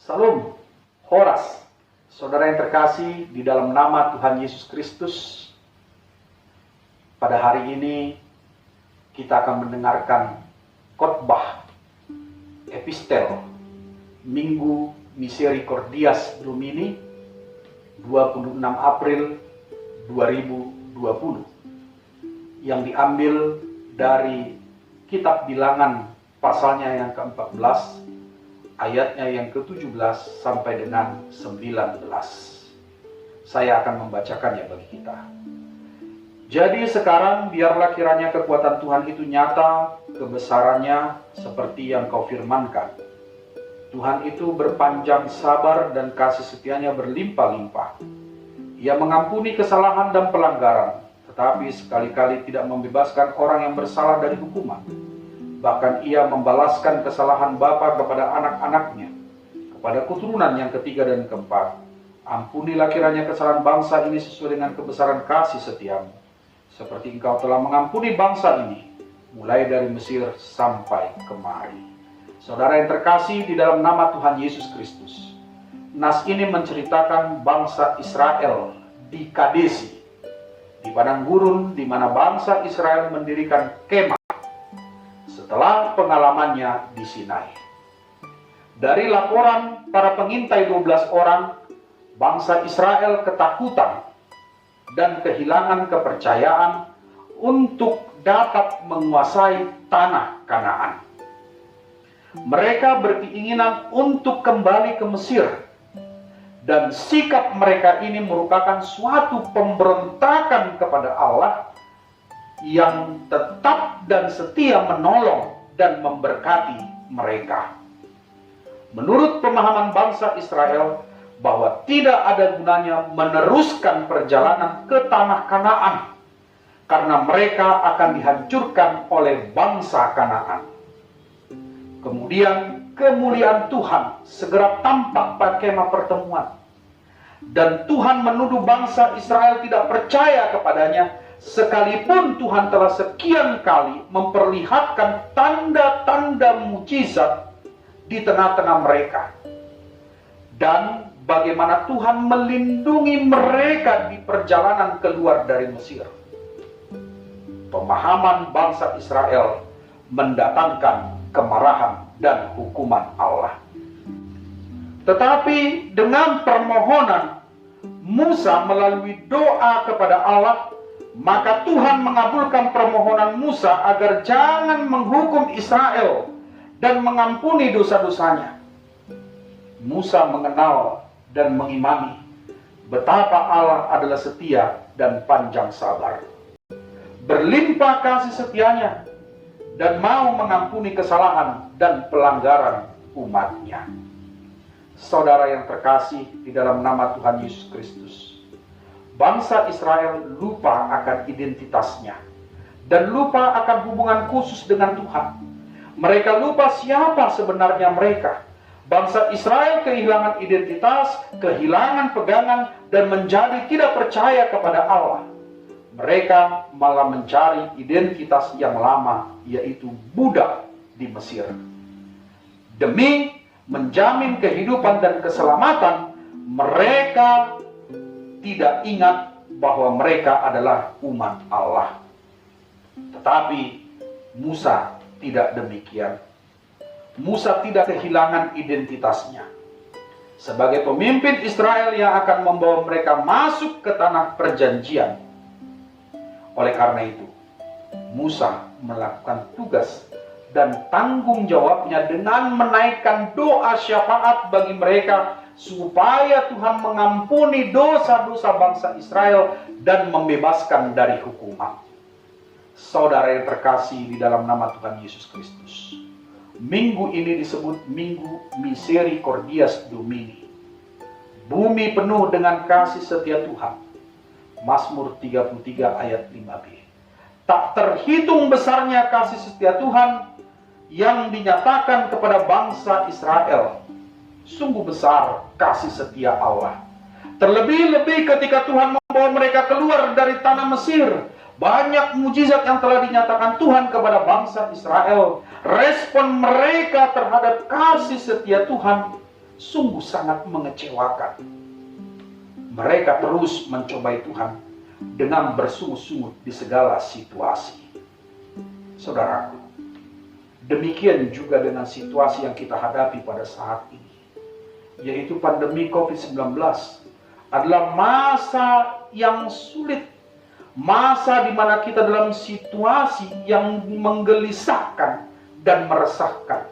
Salam, Horas, saudara yang terkasih di dalam nama Tuhan Yesus Kristus. Pada hari ini kita akan mendengarkan khotbah epistel Minggu Misericordias Domini 26 April 2020 yang diambil dari kitab Bilangan pasalnya yang ke-14 ayatnya yang ke-17 sampai dengan 19. Saya akan membacakannya bagi kita. Jadi sekarang biarlah kiranya kekuatan Tuhan itu nyata, kebesarannya seperti yang kau firmankan. Tuhan itu berpanjang sabar dan kasih setianya berlimpah-limpah. Ia mengampuni kesalahan dan pelanggaran, tetapi sekali-kali tidak membebaskan orang yang bersalah dari hukuman. Bahkan ia membalaskan kesalahan bapa kepada anak-anaknya, kepada keturunan yang ketiga dan keempat. Ampunilah kiranya kesalahan bangsa ini sesuai dengan kebesaran kasih setiamu, seperti engkau telah mengampuni bangsa ini, mulai dari Mesir sampai kemari. Saudara yang terkasih di dalam nama Tuhan Yesus Kristus, nas ini menceritakan bangsa Israel di Kadesi, di padang gurun di mana bangsa Israel mendirikan kemah setelah pengalamannya di Sinai. Dari laporan para pengintai 12 orang, bangsa Israel ketakutan dan kehilangan kepercayaan untuk dapat menguasai tanah Kanaan. Mereka berkeinginan untuk kembali ke Mesir, dan sikap mereka ini merupakan suatu pemberontakan kepada Allah yang tetap dan setia menolong dan memberkati mereka. Menurut pemahaman bangsa Israel, bahwa tidak ada gunanya meneruskan perjalanan ke tanah Kanaan, karena mereka akan dihancurkan oleh bangsa Kanaan. Kemudian kemuliaan Tuhan segera tampak pada kemah pertemuan, dan Tuhan menuduh bangsa Israel tidak percaya kepadanya, sekalipun Tuhan telah sekian kali memperlihatkan tanda-tanda mujizat di tengah-tengah mereka, dan bagaimana Tuhan melindungi mereka di perjalanan keluar dari Mesir. Pemahaman bangsa Israel mendatangkan kemarahan dan hukuman Allah. Tetapi dengan permohonan Musa melalui doa kepada Allah, maka Tuhan mengabulkan permohonan Musa agar jangan menghukum Israel dan mengampuni dosa-dosanya. Musa mengenal dan mengimani betapa Allah adalah setia dan panjang sabar, berlimpah kasih setianya, dan mau mengampuni kesalahan dan pelanggaran umatnya. Saudara yang terkasih di dalam nama Tuhan Yesus Kristus, bangsa Israel lupa akan identitasnya dan lupa akan hubungan khusus dengan Tuhan. Mereka lupa siapa sebenarnya mereka. Bangsa Israel kehilangan identitas, kehilangan pegangan, dan menjadi tidak percaya kepada Allah. Mereka malah mencari identitas yang lama, yaitu budak di Mesir. Demi menjamin kehidupan dan keselamatan, mereka tidak ingat bahwa mereka adalah umat Allah. Tetapi Musa tidak demikian. Musa tidak kehilangan identitasnya sebagai pemimpin Israel yang akan membawa mereka masuk ke tanah perjanjian. Oleh karena itu, Musa melakukan tugas dan tanggung jawabnya dengan menaikkan doa syafaat bagi mereka supaya Tuhan mengampuni dosa-dosa bangsa Israel dan membebaskan dari hukuman. Saudara yang terkasih di dalam nama Tuhan Yesus Kristus, minggu ini disebut Minggu Misericordias Domini. Bumi penuh dengan kasih setia Tuhan. Mazmur 33 ayat 5b. Tak terhitung besarnya kasih setia Tuhan yang dinyatakan kepada bangsa Israel. Sungguh besar kasih setia Allah. Terlebih-lebih ketika Tuhan membawa mereka keluar dari tanah Mesir. Banyak mujizat yang telah dinyatakan Tuhan kepada bangsa Israel. Respon mereka terhadap kasih setia Tuhan sungguh sangat mengecewakan. Mereka terus mencobai Tuhan dengan bersungut-sungut di segala situasi. Saudaraku, demikian juga dengan situasi yang kita hadapi pada saat ini, yaitu pandemi COVID-19 adalah masa yang sulit, masa di mana kita dalam situasi yang menggelisahkan dan meresahkan.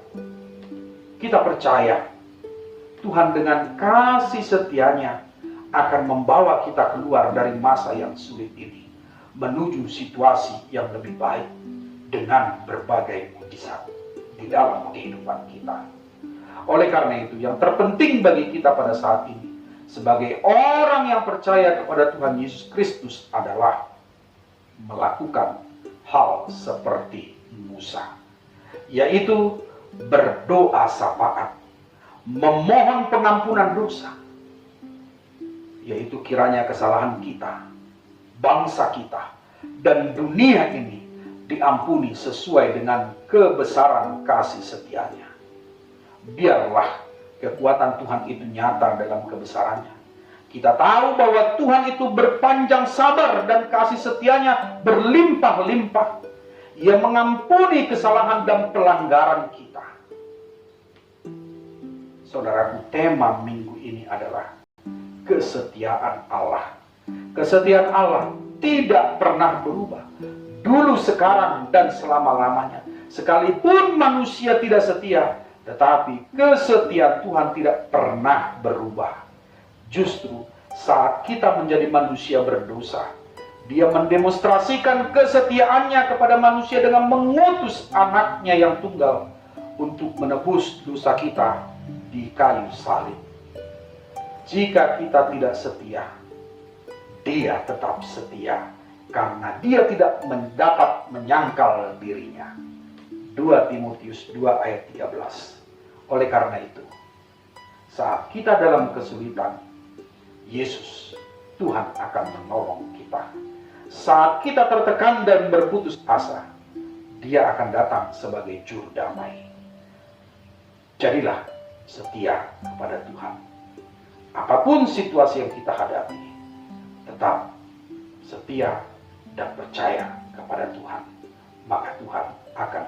Kita percaya Tuhan dengan kasih setia-Nya akan membawa kita keluar dari masa yang sulit ini menuju situasi yang lebih baik dengan berbagai mujizat di dalam kehidupan kita. Oleh karena itu, yang terpenting bagi kita pada saat ini sebagai orang yang percaya kepada Tuhan Yesus Kristus adalah melakukan hal seperti Musa, yaitu berdoa syafaat, memohon pengampunan dosa, yaitu kiranya kesalahan kita, bangsa kita, dan dunia ini diampuni sesuai dengan kebesaran kasih setia-Nya. Biarlah kekuatan Tuhan itu nyata dalam kebesarannya. Kita tahu bahwa Tuhan itu berpanjang sabar dan kasih setia-Nya berlimpah-limpah. Ia mengampuni kesalahan dan pelanggaran kita. Saudaraku, tema minggu ini adalah kesetiaan Allah. Kesetiaan Allah tidak pernah berubah. Dulu, sekarang, dan selama-lamanya. Sekalipun manusia tidak setia, tetapi kesetiaan Tuhan tidak pernah berubah. Justru saat kita menjadi manusia berdosa, Dia mendemonstrasikan kesetiaannya kepada manusia dengan mengutus anaknya yang tunggal untuk menebus dosa kita di kayu salib. Jika kita tidak setia, Dia tetap setia karena Dia tidak mendapat menyangkal dirinya. 2 Timotius 2 ayat 13. Oleh karena itu, saat kita dalam kesulitan, Yesus, Tuhan akan menolong kita. Saat kita tertekan dan berputus asa, Dia akan datang sebagai juru damai. Jadilah setia kepada Tuhan. Apapun situasi yang kita hadapi, tetap setia dan percaya kepada Tuhan, maka Tuhan akan